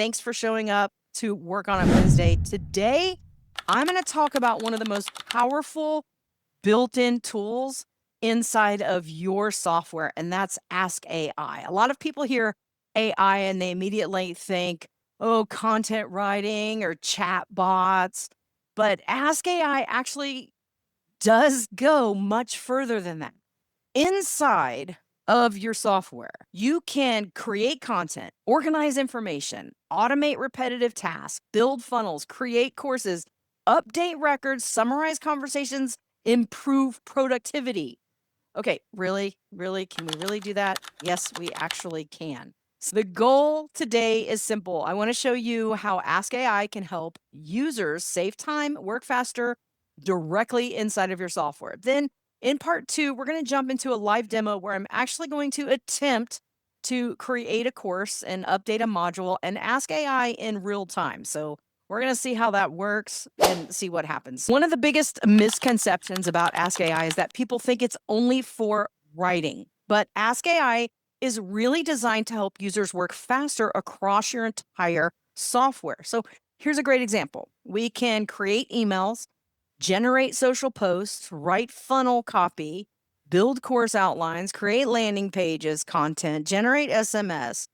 Thanks for showing up to work on a Wednesday. Today, I'm going to talk about one of the most powerful built-in tools inside of your software, and that's Ask AI. A lot of people hear AI and they immediately think, oh, content writing or chat bots. But Ask AI actually does go much further than that. Inside of your software, you can create content, organize information, automate repetitive tasks, build funnels, create courses, update records, summarize conversations, improve productivity. Okay, really? Really? Can we really do that? Yes, we actually can. So the goal today is simple. I want to show you how Ask AI can help users save time, work faster directly inside of your software. Then in part 2, we're going to jump into a live demo where I'm actually going to attempt to create a course and update a module and ask AI in real time. So we're going to see how that works and see what happens. One of the biggest misconceptions about Ask AI is that people think it's only for writing, but Ask AI is really designed to help users work faster across your entire software. So here's a great example. We can create emails, generate social posts, write funnel copy, build course outlines, create landing pages, content, generate SMS,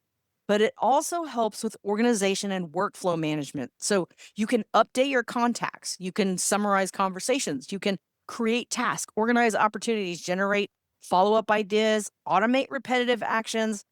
but it also helps with organization and workflow management. So you can update your contacts, you can summarize conversations, you can create tasks, organize opportunities, generate follow-up ideas, automate repetitive actions,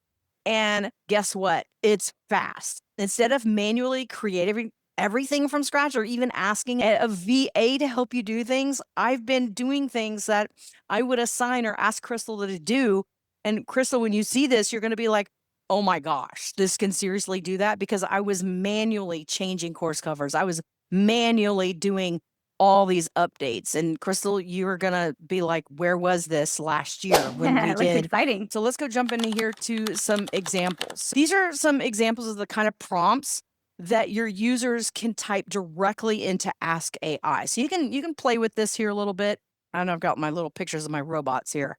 and guess what? It's fast. Instead of manually creating everything from scratch or even asking a VA to help you do things, I've been doing things that I would assign or ask Crystal to do. And Crystal, when you see this, you're going to be like, oh my gosh, this can seriously do that, because I was manually changing course covers. I was manually doing all these updates. And Crystal, you're going to be like, where was this last year when we Looks did? exciting. So let's go jump into here to some examples. These are some examples of the kind of prompts that your users can type directly into Ask AI. So you can play with this here a little bit. I don't know, I've got my little pictures of my robots here.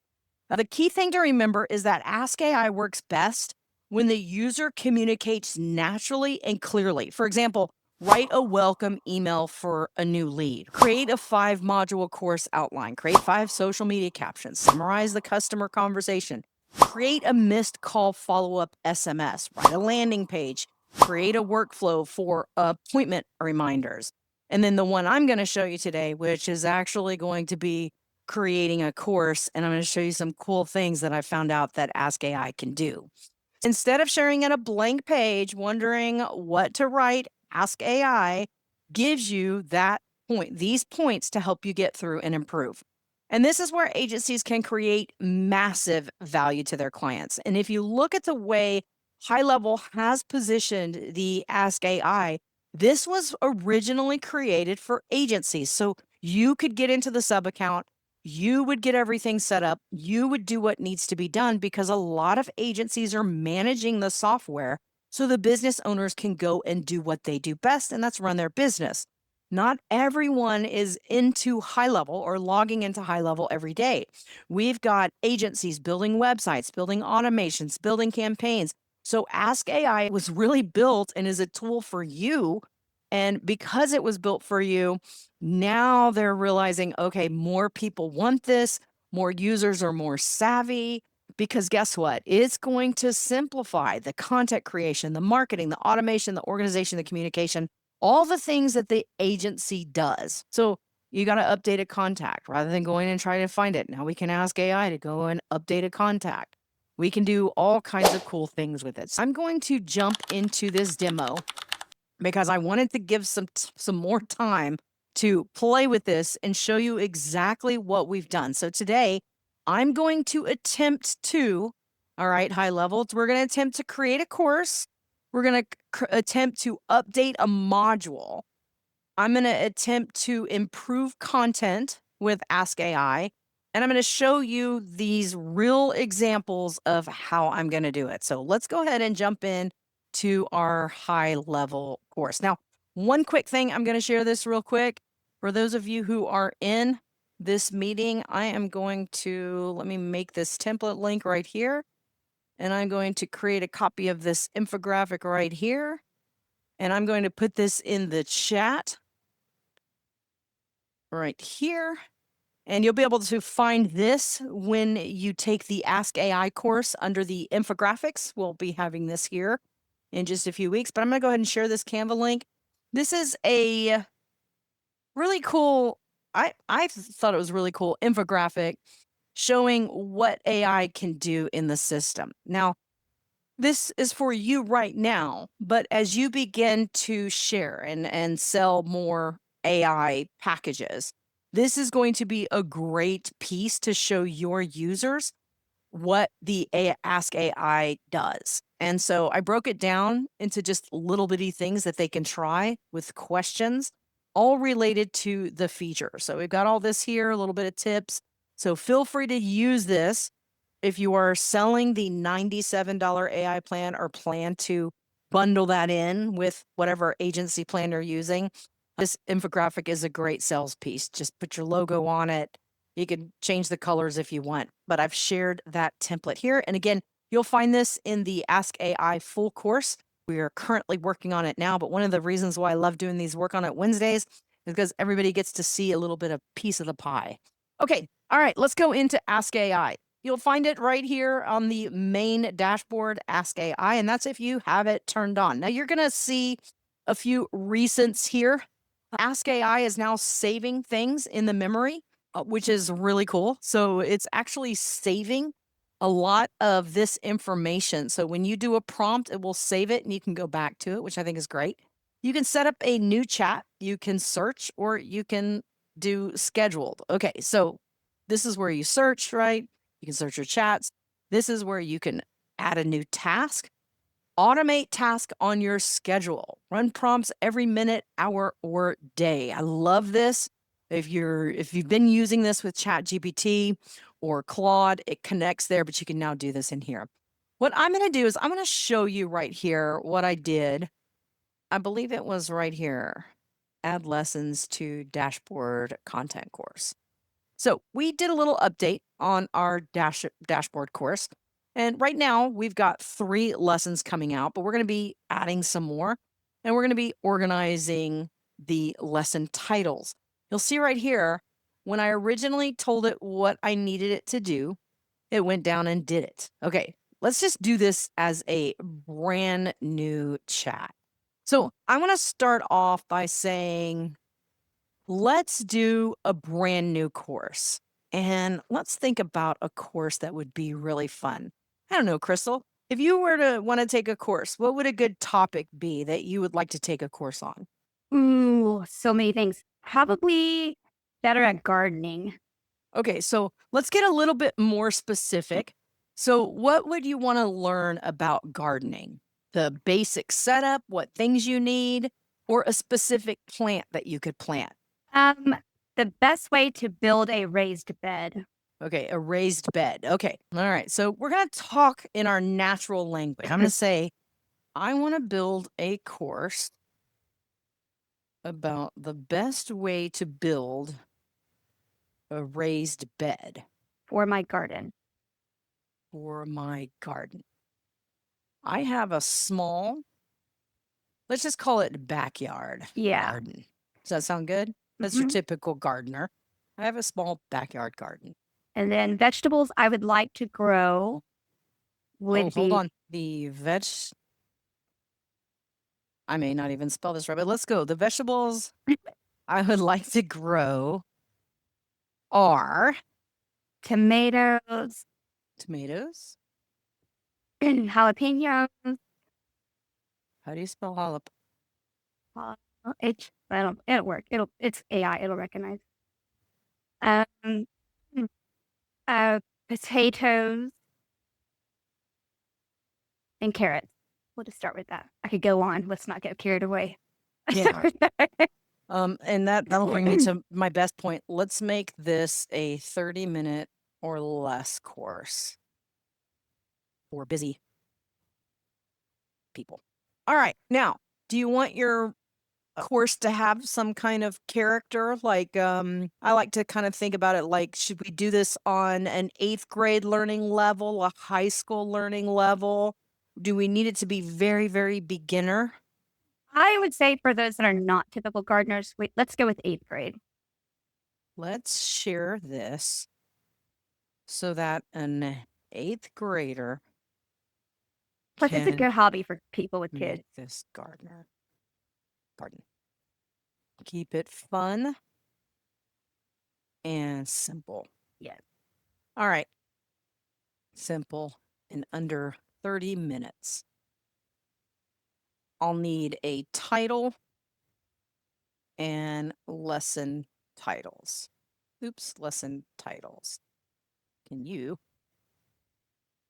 The key thing to remember is that Ask AI works best when the user communicates naturally and clearly. For example, write a welcome email for a new lead, create a 5-module course outline, create 5 social media captions, summarize the customer conversation, create a missed call follow-up SMS, write a landing page, create a workflow for appointment reminders. And then the one I'm going to show you today, which is actually going to be creating a course, and I'm going to show you some cool things that I found out that Ask AI can do. Instead of sharing at a blank page, wondering what to write, Ask AI gives you these points to help you get through and improve. And this is where agencies can create massive value to their clients. And if you look at the way HighLevel has positioned the Ask AI, this was originally created for agencies. So you could get into the sub account, you would get everything set up, you would do what needs to be done, because a lot of agencies are managing the software so the business owners can go and do what they do best, and that's run their business. Not everyone is into HighLevel or logging into HighLevel every day. We've got agencies building websites, building automations, building campaigns. So Ask AI was really built and is a tool for you. And because it was built for you, now they're realizing, okay, more people want this, more users are more savvy, because guess what? It's going to simplify the content creation, the marketing, the automation, the organization, the communication, all the things that the agency does. So you got to update a contact rather than going and trying to find it. Now we can ask AI to go and update a contact. We can do all kinds of cool things with it. So I'm going to jump into this demo because I wanted to give some more time to play with this and show you exactly what we've done. So today, I'm going to attempt to, all right, HighLevel, we're going to attempt to create a course. We're going to attempt to update a module. I'm going to attempt to improve content with Ask AI. And I'm going to show you these real examples of how I'm going to do it. So let's go ahead and jump in to our HighLevel course. Now, one quick thing, I'm going to share this real quick. For those of you who are in this meeting, I am going to, let me make this template link right here. And I'm going to create a copy of this infographic right here. And I'm going to put this in the chat right here. And you'll be able to find this when you take the Ask AI course under the infographics. We'll be having this here in just a few weeks, but I'm going to go ahead and share this Canva link. This is a really cool, I thought it was really cool infographic showing what AI can do in the system. Now, this is for you right now, but as you begin to share and sell more AI packages, this is going to be a great piece to show your users what the Ask AI does. And so I broke it down into just little bitty things that they can try with questions, all related to the feature. So we've got all this here, a little bit of tips. So feel free to use this if you are selling the $97 AI plan or plan to bundle that in with whatever agency plan you're using. This infographic is a great sales piece. Just put your logo on it. You can change the colors if you want, but I've shared that template here. And again, you'll find this in the Ask AI full course. We are currently working on it now, but one of the reasons why I love doing these work on it Wednesdays is because everybody gets to see a little bit of piece of the pie. Okay, all right, let's go into Ask AI. You'll find it right here on the main dashboard, Ask AI, and that's if you have it turned on. Now you're gonna see a few recents here. Ask AI is now saving things in the memory, which is really cool. So it's actually saving a lot of this information. So when you do a prompt, it will save it and you can go back to it, which I think is great. You can set up a new chat, you can search, or you can do scheduled. Okay, so this is where you search, right? You can search your chats. This is where you can add a new task. Automate task on your schedule. Run prompts every minute, hour, or day. I love this. If you've been using this with ChatGPT or Claude, it connects there, but you can now do this in here. What I'm going to do is I'm going to show you right here what I did. I believe it was right here. Add lessons to dashboard content course. So we did a little update on our dashboard course. And right now we've got 3 lessons coming out, but we're going to be adding some more. And we're going to be organizing the lesson titles. You'll see right here, when I originally told it what I needed it to do, it went down and did it. Okay, let's just do this as a brand new chat. So I want to start off by saying, let's do a brand new course. And let's think about a course that would be really fun. I don't know, Crystal, if you were to want to take a course, what would a good topic be that you would like to take a course on? Ooh, so many things. Probably better at gardening. Okay, so let's get a little bit more specific. So, what would you want to learn about gardening? The basic setup, what things you need, or a specific plant that you could plant? Um, the best way to build a raised bed. Okay, a raised bed. Okay. All right. So we're going to talk in our natural language. I'm going to say, I want to build a course about the best way to build a raised bed For my garden. for my garden. I have a small, let's just call it backyard Yeah. garden. Does that sound good? That's your Mhm. typical gardener. I have a small backyard garden. And then vegetables I would like to grow Oh, would hold be on. I may not even spell this right, but let's go. The vegetables I would like to grow are tomatoes, tomatoes. jalapenos. How do you spell jalap? It'll work. It's AI. It'll recognize. Um, mm, potatoes and carrots. We'll just start with that. I could go on. Let's not get carried away. Yeah. And that'll bring me to my best point. Let's make this a 30-minute or less course for busy people. All right. Now, do you want your course to have some kind of character? Like, I like to kind of think about it like, should we do this on an 8th grade learning level, a high school learning level? Do we need it to be very, very beginner? I would say for those that are not typical gardeners, wait, let's go with 8th grade. Let's share this so that an 8th grader Plus, it's a can good hobby for people with kids. make this garden. Keep it fun and simple. Yes. All right. Simple in under 30 minutes. I'll need a title and lesson titles. Oops, lesson titles. Can you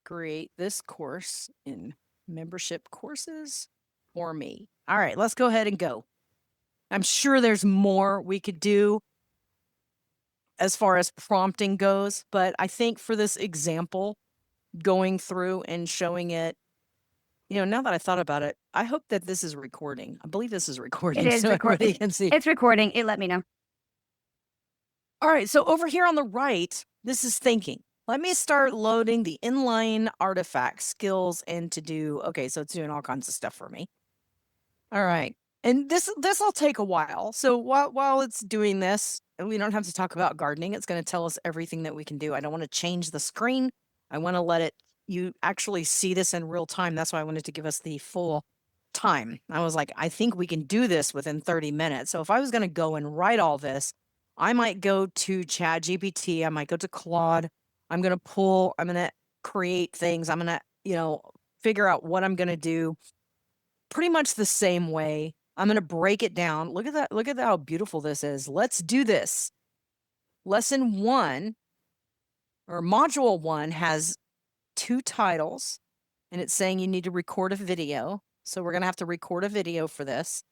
create this course in membership courses for me? All right, let's go ahead and go. I'm sure there's more we could do as far as prompting goes, but I think for this example, going through and showing it, now that I thought about it, I hope that this is recording. I believe this is It recording is so everybody can see. It's recording. It let me know. All right, so over here on the right, this is thinking. Let me start loading the inline artifact skills and to do, okay, so it's doing all kinds of stuff for me. All right, and this will take a while. So while it's doing this, and we don't have to talk about gardening, it's going to tell us everything that we can do. I don't want to change the screen. I want to you actually see this in real time. That's why I wanted to give us the full time. I was like, I think we can do this within 30 minutes. So if I was going to go and write all this, I might go to ChatGPT. I might go to Claude. I'm going to create things. I'm going to, figure out what I'm going to do pretty much the same way. I'm going to break it down. Look at that. Look at how beautiful this is. Let's do this. Lesson 1 or module 1 has 2 titles and it's saying you need to record a video. So we're going to have to record a video for this.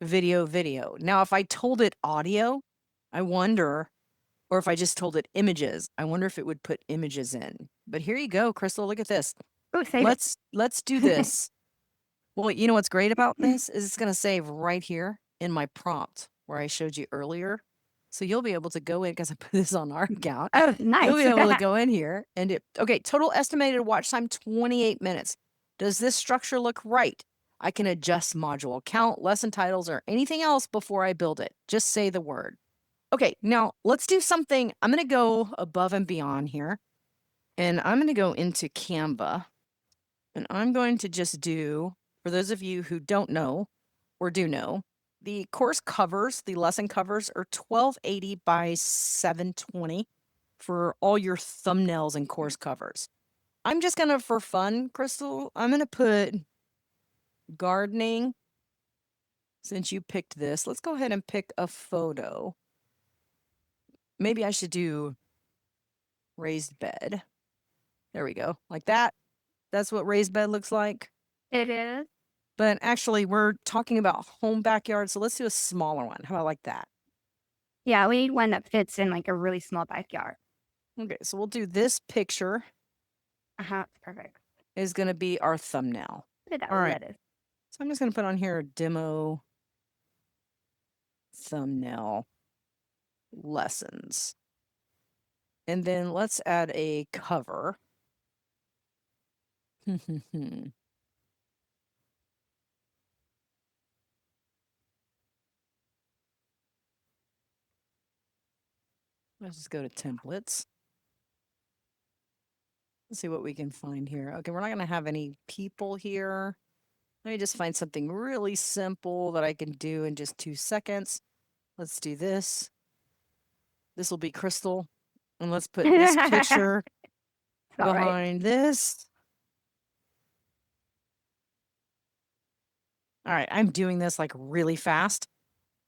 Video. Now, if I told it audio, I wonder, or if I just told it images, I wonder if it would put images in. But here you go, Crystal. Look at this. Oh, save it. Let's do this. Well, you know what's great about this is it's going to save right here in my prompt where I showed you earlier. So you'll be able to go in because I put this on our account. Oh, nice. You'll be able to go in here and okay, total estimated watch time 28 minutes. Does this structure look right? I can adjust module count, lesson titles, or anything else before I build it. Just say the word. Okay, now let's do something. I'm going to go above and beyond here. And I'm going to go into Canva. And I'm going to just do, for those of you who don't know or do know, the course covers, the lesson covers are 1280 by 720 for all your thumbnails and course covers. I'm just going to, for fun, Crystal, I'm going to put gardening. Since you picked this, let's go ahead and pick a photo. Maybe I should do raised bed. There we go. Like that. That's what raised bed looks like. It is. But actually, we're talking about home backyard, so let's do a smaller one. How about like that? Yeah, we need one that fits in like a really small backyard. Okay, so we'll do this picture Perfect. is going to be our thumbnail. Look at that All right. lettuce. So I'm just going to put on here demo thumbnail lessons. And then let's add a cover. Let's just go to templates. Let's see what we can find here. Okay, we're not going to have any people here. Let me just find something really simple that I can do in just 2 seconds. Let's do this. This will be Crystal. And let's put this picture behind this. All right, I'm doing this like really fast.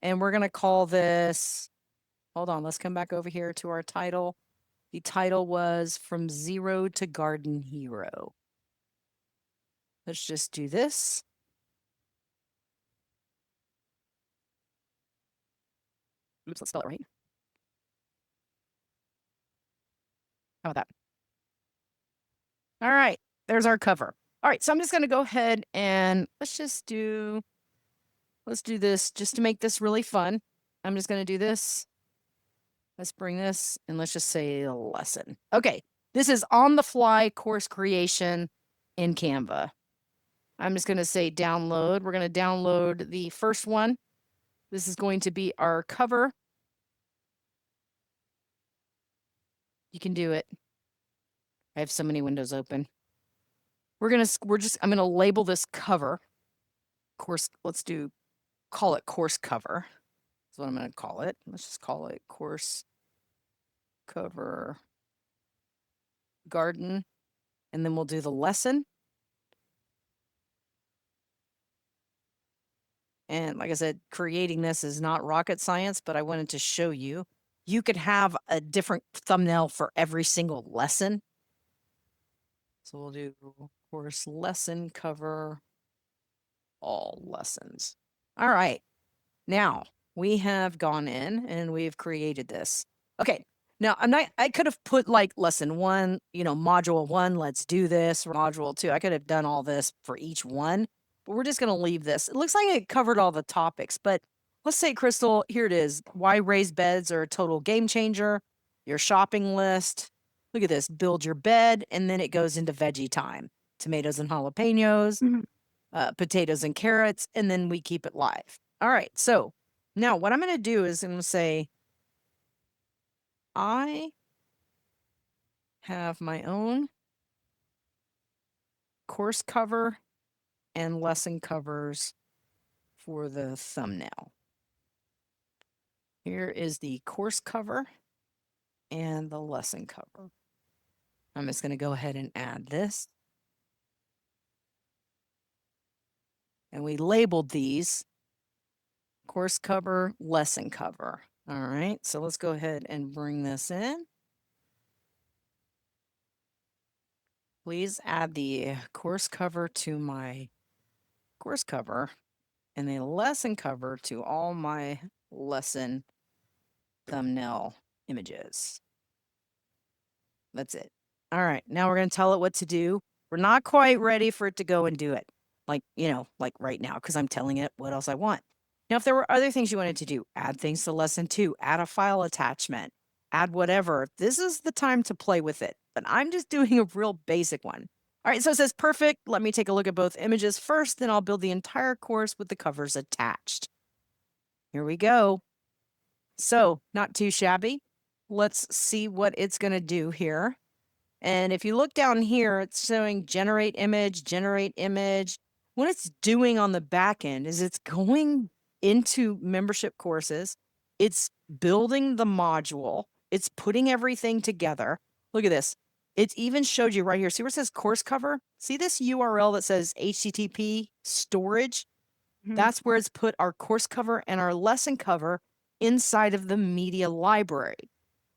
And we're going to call this, hold on, let's come back over here to our title. The title was From Zero to Garden Hero. Let's just do this. Oops, let's spell it right. How about that? All right, there's our cover. All right, so I'm just going to go ahead and let's do this just to make this really fun. I'm just going to do this. Let's bring this and let's just say a lesson. Okay, this is on the fly course creation in Canva. I'm just going to say download. We're going to download the first one. This is going to be our cover. You can do it. I have so many windows open. I'm going to label this cover. Course, call it course cover. That's what I'm going to call it. Let's just call it course cover garden. And then we'll do the lesson. And like I said, creating this is not rocket science, but I wanted to show you. You could have a different thumbnail for every single lesson. So we'll do course lesson cover all lessons. All right. Now we have gone in and we've created this. Okay. Now I could have put like lesson 1, module 1, let's do this, module 2. I could have done all this for each one, but we're just going to leave this. It looks like it covered all the topics, but let's say, Crystal, here it is. Why raised beds are a total game changer. Your shopping list. Look at this, build your bed. And then it goes into veggie time, tomatoes and jalapenos, potatoes and carrots, and then we keep it live. All right. So now what I'm going to do is I'm going to say, I have my own course cover and lesson covers for the thumbnail. Here is the course cover and the lesson cover. I'm just going to go ahead and add this. And we labeled these course cover, lesson cover. All right, so let's go ahead and bring this in. Please add the course cover to my course cover and the lesson cover to all my lesson thumbnail images. That's it. All right, now we're going to tell it what to do. We're not quite ready for it to go and do it, like right now, because I'm telling it what else I want. Now, if there were other things you wanted to do, add things to lesson 2, add a file attachment, add whatever. This is the time to play with it, but I'm just doing a real basic one. All right, so it says perfect. Let me take a look at both images first, then I'll build the entire course with the covers attached. Here we go. So, not too shabby. Let's see what it's going to do here. And if you look down here, it's showing generate image, generate image. What it's doing on the back end is it's going into membership courses. It's building the module. It's putting everything together. Look at this. It even showed you right here. See where it says course cover? See this URL that says HTTP storage? That's where it's put our course cover and our lesson cover inside of the media library.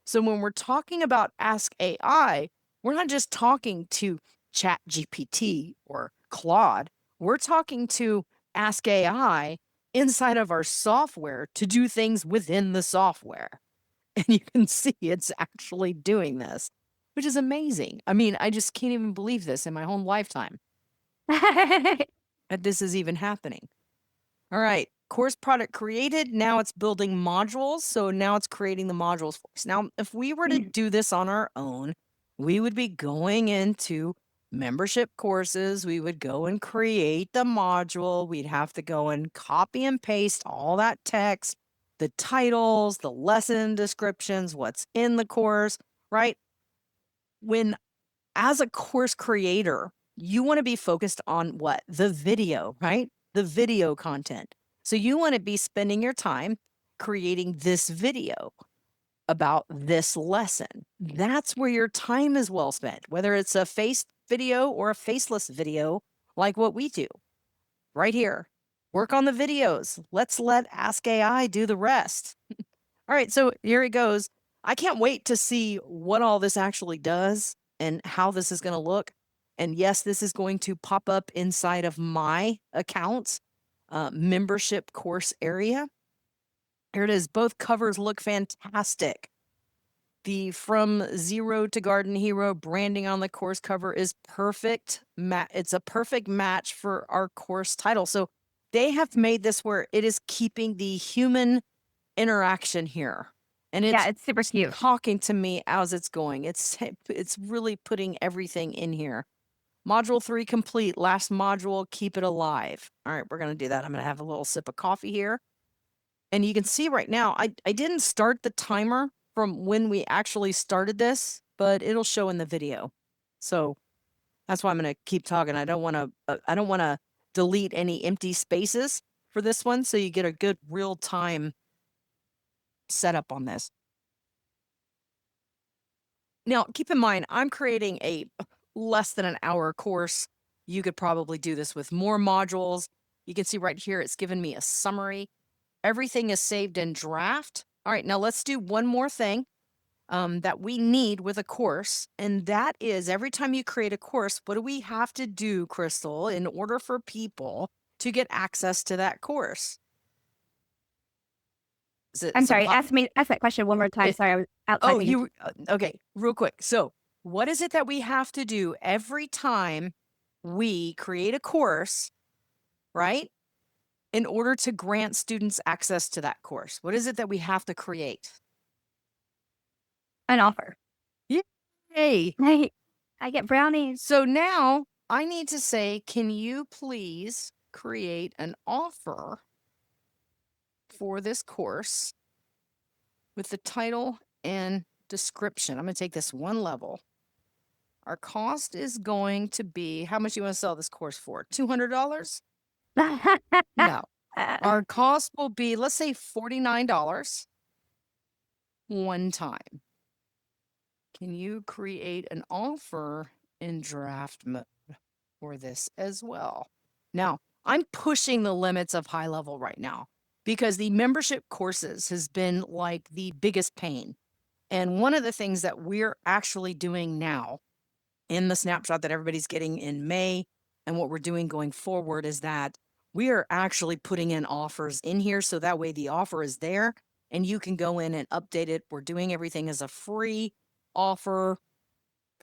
So when we're talking about Ask AI, we're not just talking to ChatGPT or Claude. We're talking to Ask AI inside of our software to do things within the software. And you can see it's actually doing this, which is amazing. I mean, I just can't even believe this in my whole lifetime that this is even happening. All right, course product created. Now it's building modules. So now it's creating the modules for us. Now, if we were to do this on our own, we would be going into membership courses. We would go and create the module. We'd have to go and copy and paste all that text, the titles, the lesson descriptions, what's in the course, right? When, as a course creator, you want to be focused on what? The video, right? The video content. So you want to be spending your time creating this video about this lesson. That's where your time is well spent, whether it's a face video or a faceless video, like what we do right here. Work on the videos. Let's let Ask AI do the rest. All right, so here it goes. I can't wait to see what all this actually does and how this is going to look. And yes, this is going to pop up inside of my account's membership course area. Here it is. Both covers look fantastic. The From Zero to Garden Hero branding on the course cover is perfect. It's a perfect match for our course title. So they have made this where it is keeping the human interaction here. And it's super cute. Talking to me as it's going. It's really putting everything in here. Module 3 complete. Last module, keep it alive. All right, we're going to do that. I'm going to have a little sip of coffee here. And you can see right now, I didn't start the timer from when we actually started this, but it'll show in the video. So that's why I'm going to keep talking. I don't want to delete any empty spaces for this one, so you get a good real-time setup on this. Now, keep in mind, I'm creating a less than an hour course. You could probably do this with more modules. You can see right here, it's given me a summary. Everything is saved in draft. All right, now let's do one more thing that we need with a course. And that is every time you create a course, what do we have to do, Crystal, in order for people to get access to that course? I'm sorry, ask that question one more time. Sorry, I was out Oh, typing. Okay, real quick. So what is it that we have to do every time we create a course, right? In order to grant students access to that course? What is it that we have to create? An offer. Yay! Hey, I get brownies. So now I need to say, can you please create an offer for this course with the title and description? I'm going to take this one level. Our cost is going to be, how much you want to sell this course for? $200? No. Our cost will be, let's say $49 one time. Can you create an offer in draft mode for this as well? Now, I'm pushing the limits of HighLevel right now because the membership courses has been like the biggest pain. And one of the things that we're actually doing now in the snapshot that everybody's getting in May and what we're doing going forward is that we are actually putting in offers in here so that way the offer is there and you can go in and update it. We're doing everything as a free offer,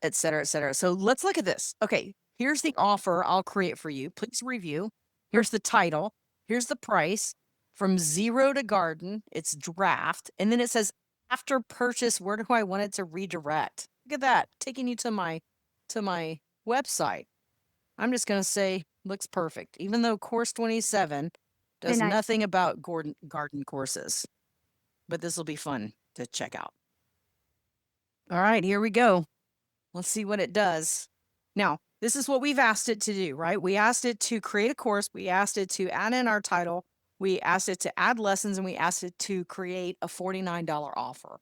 et cetera, et cetera. So let's look at this. Okay, here's the offer I'll create for you. Please review. Here's the title. Here's the price. From zero to garden, it's draft. And then it says after purchase, where do I want it to redirect? Look at that, taking you to my website. I'm just going to say looks perfect, even though course 27 does Nice. nothing about garden courses. But this will be fun to check out. All right, here we go. Let's see what it does. Now, this is what we've asked it to do, right? We asked it to create a course. We asked it to add in our title. We asked it to add lessons, and we asked it to create a $49 offer.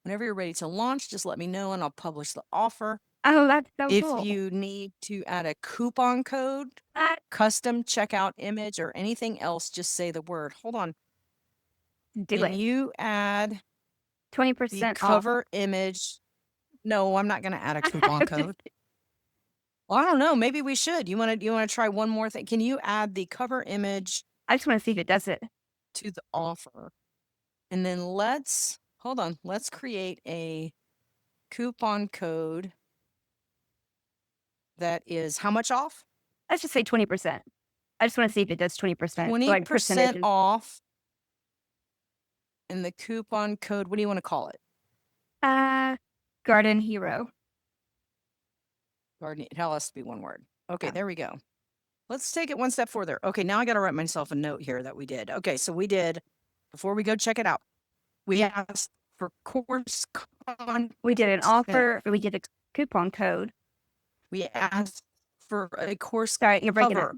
Whenever you're ready to launch, just let me know and I'll publish the offer. Oh, that's so If cool. you need to add a coupon code, custom checkout image, or anything else, just say the word. Hold on. Do Can it. you add the 20% off. cover image? No, I'm not going to add a coupon code. Well, I don't know. Maybe we should. You want to try one more thing? Can you add the cover image I just want to see if it does it. to the offer? And then hold on. Let's create a coupon code that is how much off? Let's just say 20%. I just want to see if it does 20%. 20% percentages. off. And the coupon code, what do you want to call it? Garden Hero. Garden, it has to be one word. Okay, Oh. there we go. Let's take it one step further. Okay, now I got to write myself a note here that we did. Okay, so we did, before we go check it out, we asked for course content. We did an offer. We did a coupon code. We asked for a course Sorry, you're breaking cover. it.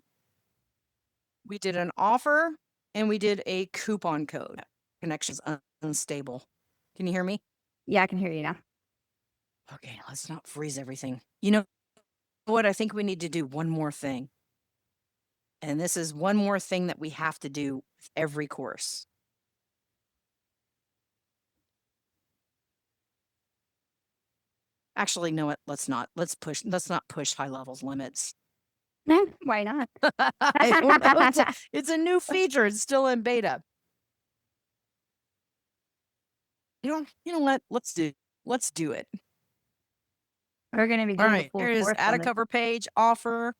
We did an offer and we did a coupon code. Connection's unstable. Can you hear me? Yeah, I can hear you now. Okay, let's not freeze everything. You know what? I think we need to do one more thing. And this is one more thing that we have to do with every course. Actually, no, let's not. Let's not push HighLevel's limits. Why not? I don't know. It's a new feature. It's still in beta. You know what? Let's do it. We're going to be All doing right, a full here it is. course Add on a this. cover page, offer.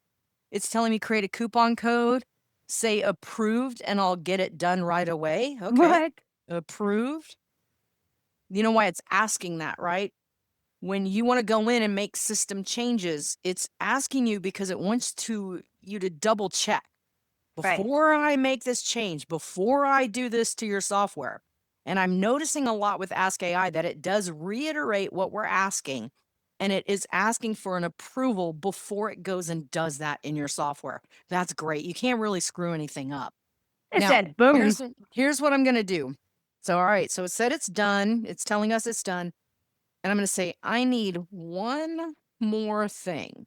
It's telling me create a coupon code. Say approved, and I'll get it done right away. Okay. What? Approved. You know why it's asking that, right? when you want to go in and make system changes, it's asking you because it wants you to double check Right. before I make this change, before I do this to your software. And I'm noticing a lot with Ask AI that it does reiterate what we're asking, and it is asking for an approval before it goes and does that in your software. That's great. You can't really screw anything up. It Now, said, boom. here's what I'm going to do. So, all right. So it said it's done. It's telling us it's done. And I'm going to say, I need one more thing.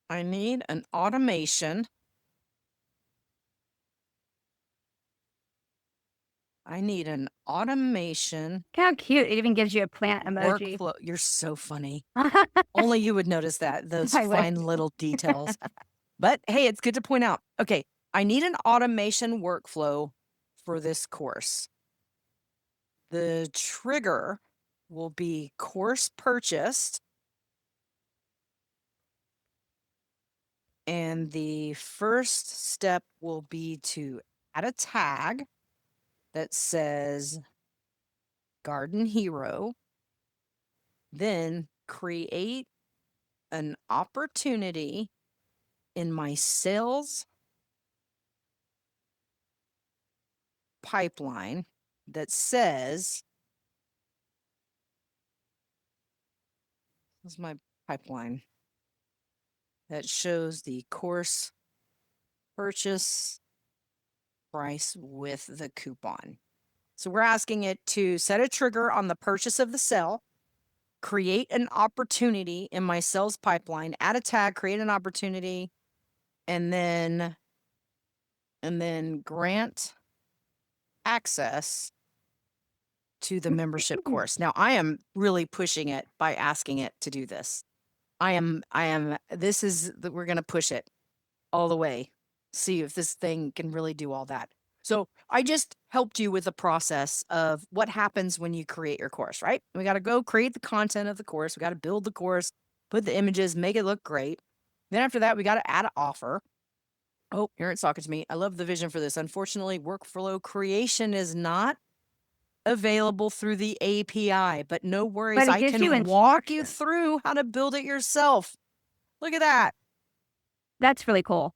I need an automation. I need an automation How cute. It even gives you a plant emoji. workflow. You're so funny. I Only you would notice that, those would. fine little details. But hey, it's good to point out. Okay, I need an automation workflow for this course. The trigger will be course purchased. And the first step will be to add a tag that says Garden Hero, then create an opportunity in my sales pipeline that says, this is my pipeline that shows the course purchase price with the coupon. So we're asking it to set a trigger on the purchase of the cell, create an opportunity in my sales pipeline, add a tag, create an opportunity, and then grant access to the membership course. Now I am really pushing it by asking it to do this. This is we're going to push it all the way. See if this thing can really do all that. So I just helped you with the process of what happens when you create your course, right? We got to go create the content of the course. We got to build the course, put the images, make it look great. Then after that, we got to add an offer. Oh, here it's talking to me. I love the vision for this. Unfortunately, workflow creation is not available through the API, but no worries. But it I gives you can walk you instructions. through how to build it yourself. Look at that. That's really cool.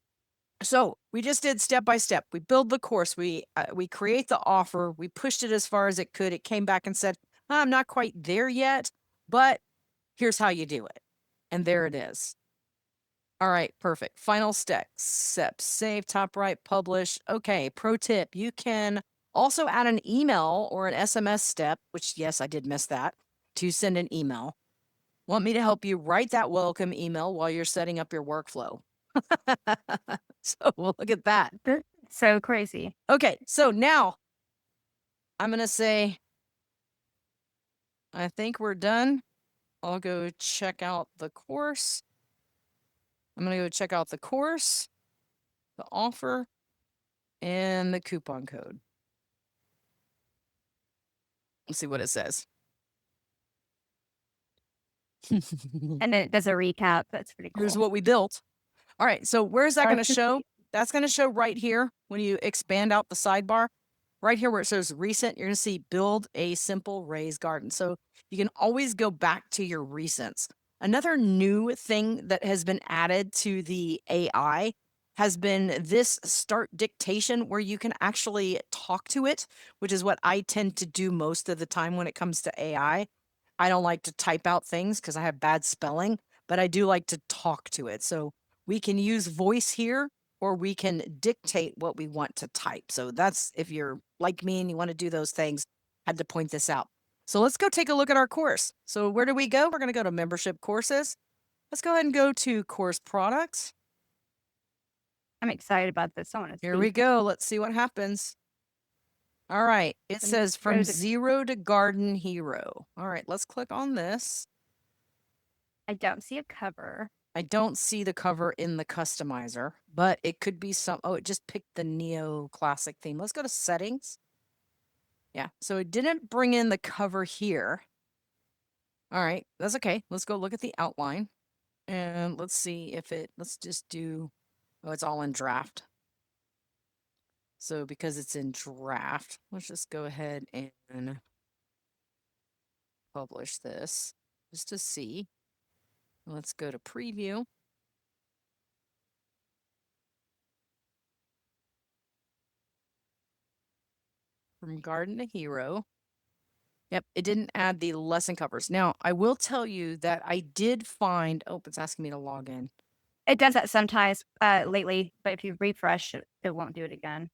So we just did step by step. We build the course. We create the offer. We pushed it as far as it could. It came back and said, I'm not quite there yet, but here's how you do it. And there it is. All right, perfect. Final step, save, top right, publish. Okay, pro tip, you can also add an email or an SMS step, which yes, I did miss that, to send an email. Want me to help you write that welcome email while you're setting up your workflow. So we'll look at that. That's so crazy. Okay, so now I'm going to say, I think we're done. I'll go check out the course. I'm going to go check out the course, the offer, and the coupon code. Let's see what it says. And then it does a recap. That's pretty cool. Here's what we built. All right, so where's that going to That's show? That's going to show right here when you expand out the sidebar. Right here where it says recent, you're going to see build a simple raised garden. So you can always go back to your recents. Another new thing that has been added to the AI has been this start dictation where you can actually talk to it, which is what I tend to do most of the time when it comes to AI. I don't like to type out things because I have bad spelling, but I do like to talk to it. So we can use voice here, or we can dictate what we want to type. So that's if you're like me and you want to do those things, I had to point this out. So let's go take a look at our course. So where do we go? We're going to go to membership courses. Let's go ahead and go to course products. I'm excited about this. I want to Here see. we go. Let's see what happens. All right. It From says from zero to- zero to garden hero. All right. Let's click on this. I don't see a cover. I don't see the cover in the customizer, but it could be oh, it just picked the Neo Classic theme. Let's go to settings. Yeah, so it didn't bring in the cover here. All right, that's okay. Let's go look at the outline and let's see if let's just do, oh, it's all in draft. So because it's in draft, let's just go ahead and publish this just to see. Let's go to preview. From garden to hero. Yep, it didn't add the lesson covers. Now, I will tell you that I did find, oh, it's asking me to log in. It does that sometimes lately, but if you refresh, it won't do it again.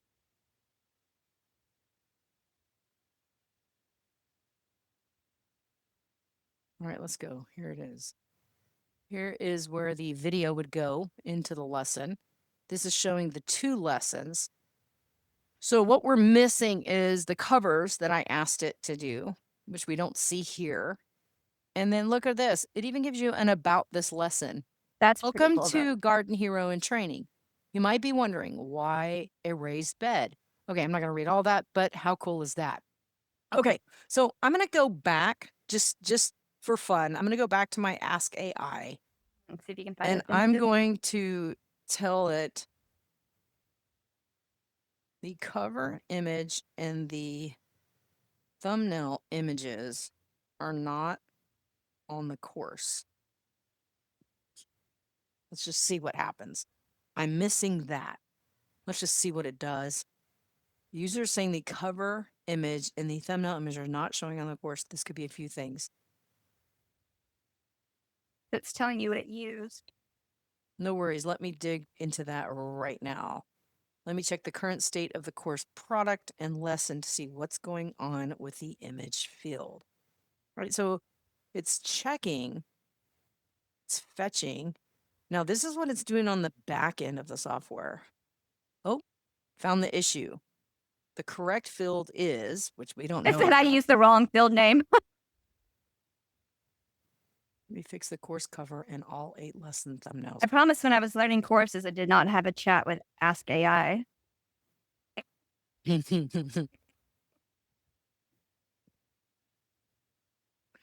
All right, let's go. Here it is. Here is where the video would go into the lesson. This is showing the 2 lessons. So what we're missing is the covers that I asked it to do, which we don't see here. And then look at this. It even gives you an about this lesson. That's pretty Welcome cool, though. to Garden Hero in Training. You might be wondering why a raised bed. Okay, I'm not going to read all that, but how cool is that? Okay, so I'm going to go back just for fun. I'm going to go back to my Ask AI. Let's see if you can find And those I'm images. going to tell it the cover image and the thumbnail images are not on the course. Let's just see what happens. I'm missing that. Let's just see what it does. User saying the cover image and the thumbnail image are not showing on the course. This could be a few things. It's telling you what it used. No worries. Let me dig into that right now. Let me check the current state of the course product and lesson to see what's going on with the image field. All right, so it's checking, it's fetching. Now, this is what it's doing on the back end of the software. Oh, found the issue. The correct field is, which we don't It know said I about. used the wrong field name. Let me fix the course cover and all 8 lesson thumbnails. I promised when I was learning courses, I did not have a chat with Ask AI.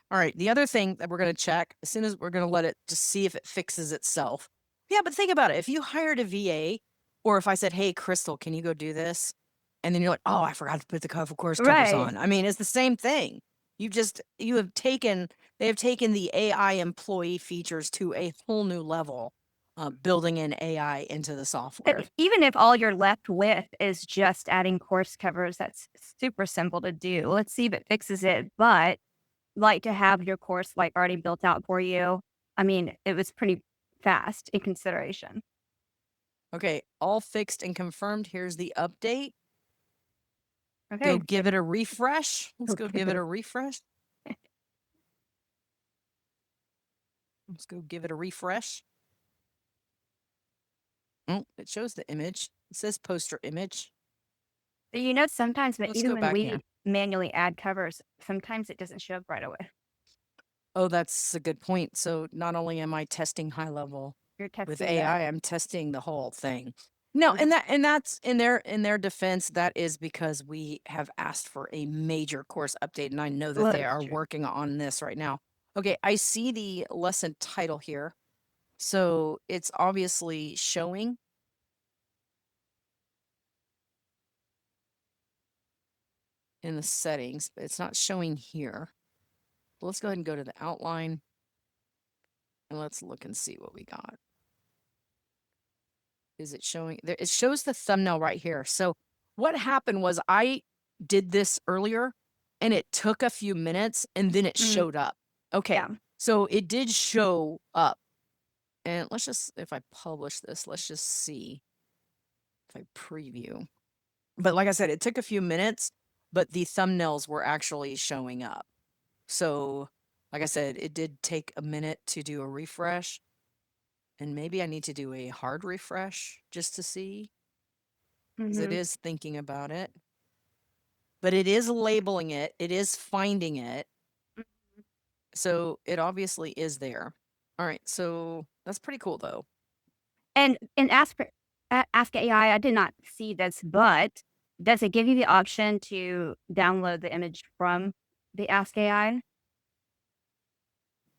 All right, the other thing that we're going to check, as soon as we're going to let it just see if it fixes itself. Yeah, but think about it. If you hired a VA, or if I said, hey, Crystal, can you go do this? And then you're like, oh, I forgot to put the course covers Right. on. I mean, it's the same thing. They have taken the AI employee features to a whole new level, building in AI into the software. Even if all you're left with is just adding course covers, that's super simple to do. Let's see if it fixes it. But like to have your course like already built out for you. I mean, it was pretty fast in consideration. Okay, all fixed and confirmed. Here's the update. Okay. Go give it a refresh. Let's go Okay. give it a refresh. Let's go give it a refresh. Oh, it shows the image. It says poster image. You know, sometimes Let's even go when back we here. manually add covers, sometimes it doesn't show up right away. Oh, that's a good point. So not only am I testing HighLevel You're with testing AI, I'm testing the whole thing. No, and that's in their defense, that is because we have asked for a major course update, and I know that well, they that's are true. working on this right now. Okay, I see the lesson title here. So it's obviously showing. In the settings, but it's not showing here. Let's go ahead and go to the outline and let's look and see what we got. Is it showing there? It shows the thumbnail right here. So what happened was I did this earlier and it took a few minutes and then it showed up. Okay. Yeah. So it did show up. And let's just, if I publish this, let's just see if I preview. But like I said, it took a few minutes, but the thumbnails were actually showing up. So, like I said, it did take a minute to do a refresh. And maybe I need to do a hard refresh just to see, because it is thinking about it. But it is labeling it, it is finding it. So it obviously is there. All right, so that's pretty cool though. And in Ask AI, I did not see this, but does it give you the option to download the image from the Ask AI?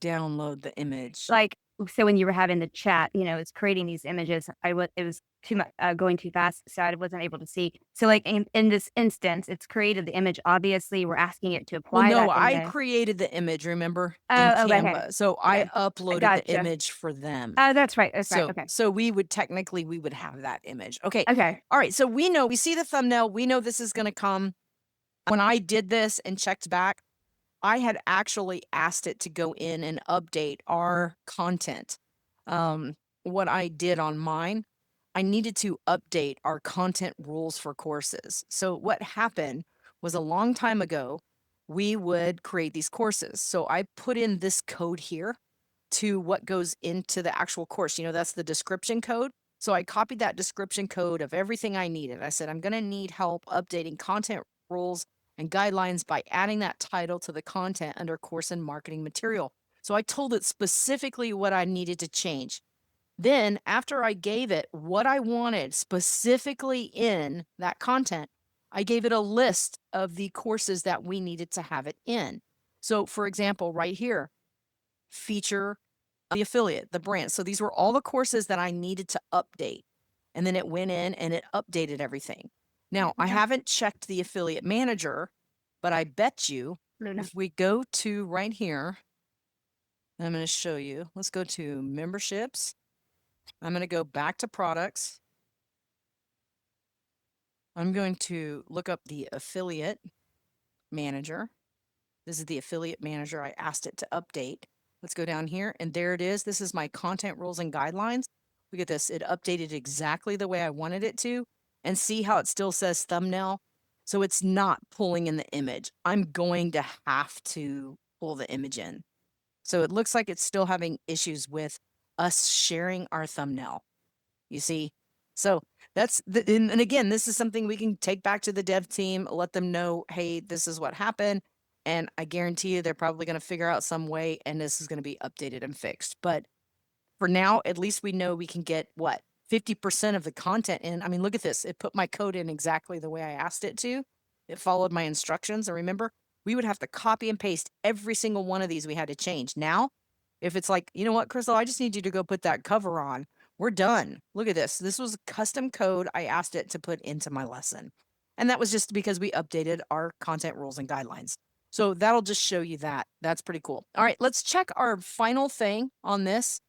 Download the image. Like, so when you were having the chat, it's creating these images. It was too much going too fast, so I wasn't able to see. So, like in this instance, it's created the image. Obviously, we're asking it to Well, apply no, that I image. created the image, remember, in Oh, okay, okay, Canva. So I okay. I uploaded the gotcha. image for them. Oh, that's right. That's right. So Okay, so we would technically we would have that image. Okay. okay. All right. So we see the thumbnail. We know this is going to come. When I did this and checked back, I had actually asked it to go in and update our content. Um, what I did on mine, I needed to update our content rules for courses. So what happened was a long time ago, we would create these courses. So I put in this code here to what goes into the actual course. That's the description code. So I copied that description code of everything I needed. I said, I'm going to need help updating content rules and guidelines by adding that title to the content under course and marketing material. So I told it specifically what I needed to change. Then, after I gave it what I wanted specifically in that content, I gave it a list of the courses that we needed to have it in. So, for example, right here, feature the affiliate, the brand. So these were all the courses that I needed to update. And then it went in and it updated everything. Now, I Yeah. haven't checked the affiliate manager, but I bet you Luna. if we go to right here, I'm going to show you. Let's go to memberships. I'm going to go back to products. I'm going to look up the affiliate manager. This is the affiliate manager. I asked it to update. Let's go down here and there it is. This is my content rules and guidelines. Look at this. It updated exactly the way I wanted it to, and see how it still says thumbnail. So it's not pulling in the image. I'm going to have to pull the image in. So it looks like it's still having issues with us sharing our thumbnail. You see? So that's and again, this is something we can take back to the dev team, let them know, hey, this is what happened. And I guarantee you they're probably going to figure out some way and this is going to be updated and fixed. But for now, at least we know we can get what 50% of the content in. I mean, look at this. It put my code in exactly the way I asked it to. It followed my instructions. And remember, we would have to copy and paste every single one of these we had to change. Now, if it's like, you know what, Crystal, I just need you to go put that cover on, we're done. Look at this. This was custom code I asked it to put into my lesson. And that was just because we updated our content rules and guidelines. So that'll just show you that. That's pretty cool. All right, let's check our final thing on this.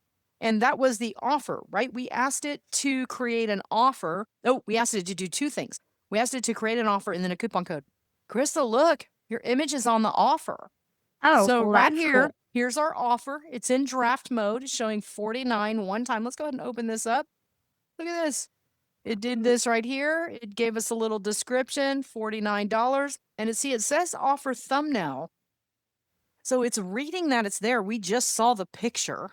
And that was the offer, right? We asked it to create an offer. Oh, we asked it to do two things. We asked it to create an offer and then a coupon code. Crystal, look, your image is on the offer. Oh, So well, right that's here, cool. here's our offer. It's in draft mode, showing 49 one time. Let's go ahead and open this up. Look at this. It did this right here. It gave us a little description, $49. And it says offer thumbnail. So it's reading that it's there. We just saw the picture.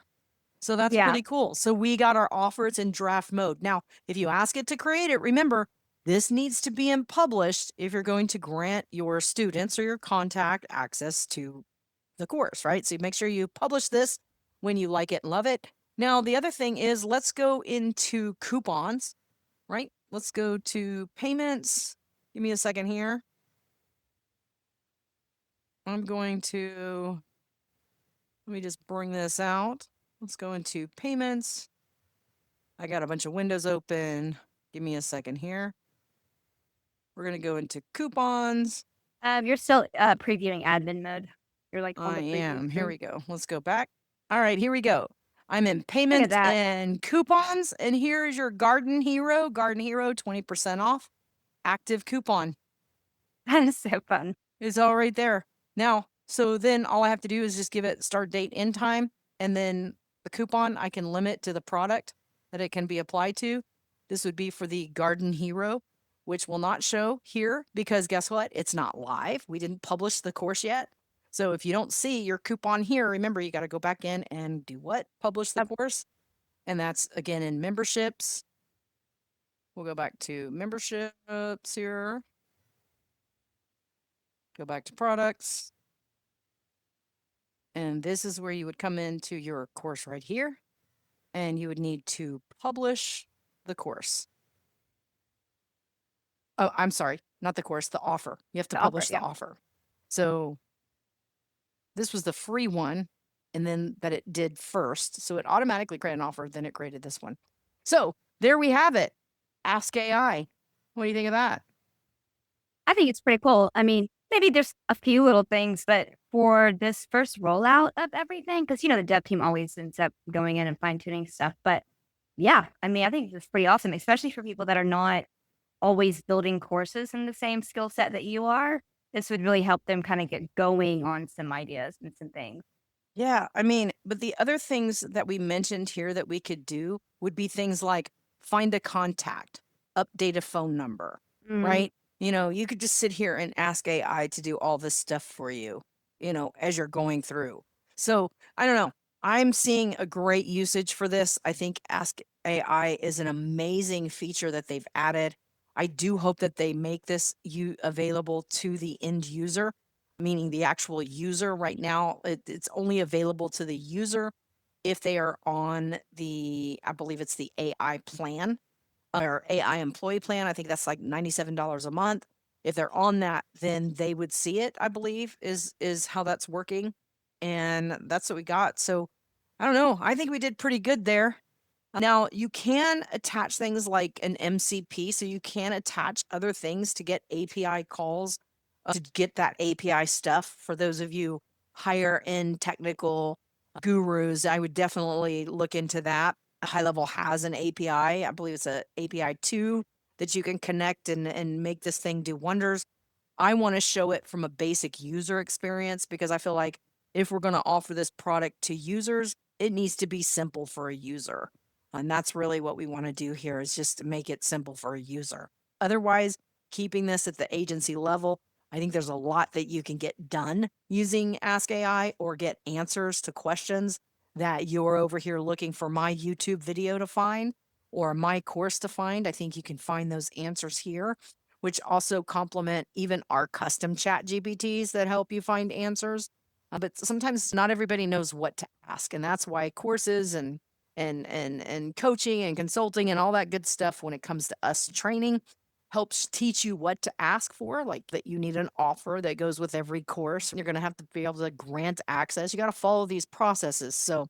So that's Yeah. pretty cool. So we got our offer. It's in draft mode. Now, if you ask it to create it, remember, this needs to be in published if you're going to grant your students or your contact access to the course, right? So make sure you publish this when you like it and love it. Now, the other thing is let's go into coupons, right? Let's go to payments. Give me a second here. I'm going to, let me just bring this out. Let's go into payments. I got a bunch of windows open. Give me a second here. We're going to go into coupons. You're still previewing admin mode. You're like on I the preview am. Here screen. we go. Let's go back. All right, here we go. I'm in Look at payments that. and coupons. And here is your Garden Hero. Garden Hero, 20% off. Active coupon That is so fun. is all right there. Now, so then all I have to do is just give it start date, end time, and then the coupon I can limit to the product that it can be applied to. This would be for the Garden Hero, which will not show here because guess what? It's not live. We didn't publish the course yet. So if you don't see your coupon here, remember you got to go back in and do what? Publish the course. And that's again in memberships. We'll go back to memberships here. Go back to products. And this is where you would come into your course right here. And you would need to publish the course. Oh, I'm sorry, not the course, the offer. You have to The offer, publish the yeah. offer. So this was the free one. and then that it did first. So it automatically created an offer, then it created this one. So there we have it. Ask AI. What do you think of that? I think it's pretty cool. I mean, maybe there's a few little things, but for this first rollout of everything, because the dev team always ends up going in and fine tuning stuff. But yeah, I mean, I think it's pretty awesome, especially for people that are not always building courses in the same skill set that you are. This would really help them kind of get going on some ideas and some things. Yeah, I mean, but the other things that we mentioned here that we could do would be things like find a contact, update a phone number, Mm. right? You could just sit here and ask AI to do all this stuff for you, as you're going through. So I don't know. I'm seeing a great usage for this. I think Ask AI is an amazing feature that they've added. I do hope that they make this available to the end user, meaning the actual user. Right now, it's only available to the user if they are on I believe it's the AI plan or AI employee plan. I think that's like $97 a month. If they're on that, then they would see it, I believe, is how that's working. And that's what we got. So I don't know. I think we did pretty good there. Now, you can attach things like an MCP, so you can attach other things to get API calls, to get that API stuff. For those of you higher end technical gurus, I would definitely look into that. HighLevel has an API. I believe it's a API 2 that you can connect and make this thing do wonders. I want to show it from a basic user experience because I feel like if we're going to offer this product to users, it needs to be simple for a user. And that's really what we want to do here is just to make it simple for a user. Otherwise, keeping this at the agency level, I think there's a lot that you can get done using Ask AI or get answers to questions that you're over here looking for my YouTube video to find or my course to find. I think you can find those answers here, which also complement even our custom chat GPTs that help you find answers. But sometimes not everybody knows what to ask. And that's why courses and coaching and consulting and all that good stuff when it comes to us training helps teach you what to ask for, like that you need an offer that goes with every course. You're going to have to be able to grant access. You got to follow these processes. So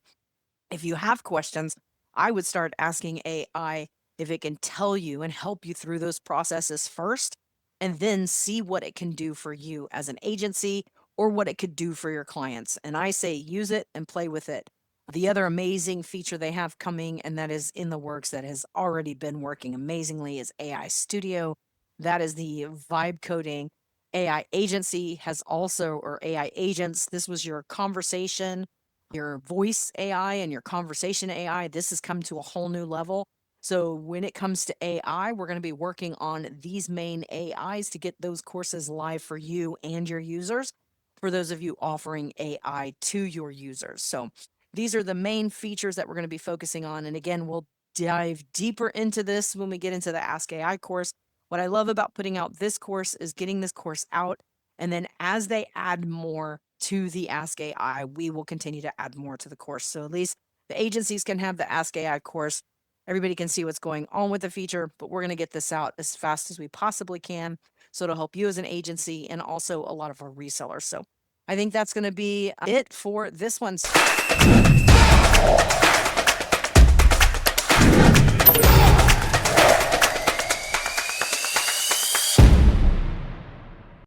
if you have questions, I would start asking AI if it can tell you and help you through those processes first, and then see what it can do for you as an agency or what it could do for your clients. And I say use it and play with it. The other amazing feature they have coming, and that is in the works that has already been working amazingly, is AI Studio. That is the vibe coding AI agency, has also, or AI agents. This was your conversation, your voice AI and your conversation AI. This has come to a whole new level. So when it comes to AI, we're going to be working on these main AIs to get those courses live for you and your users, for those of you offering AI to your users. So these are the main features that we're going to be focusing on. And again, we'll dive deeper into this when we get into the Ask AI course. What I love about putting out this course is getting this course out. And then as they add more to the Ask AI, we will continue to add more to the course. So at least the agencies can have the Ask AI course. Everybody can see what's going on with the feature, but we're going to get this out as fast as we possibly can. So it'll help you as an agency and also a lot of our resellers. So I think that's going to be it for this one.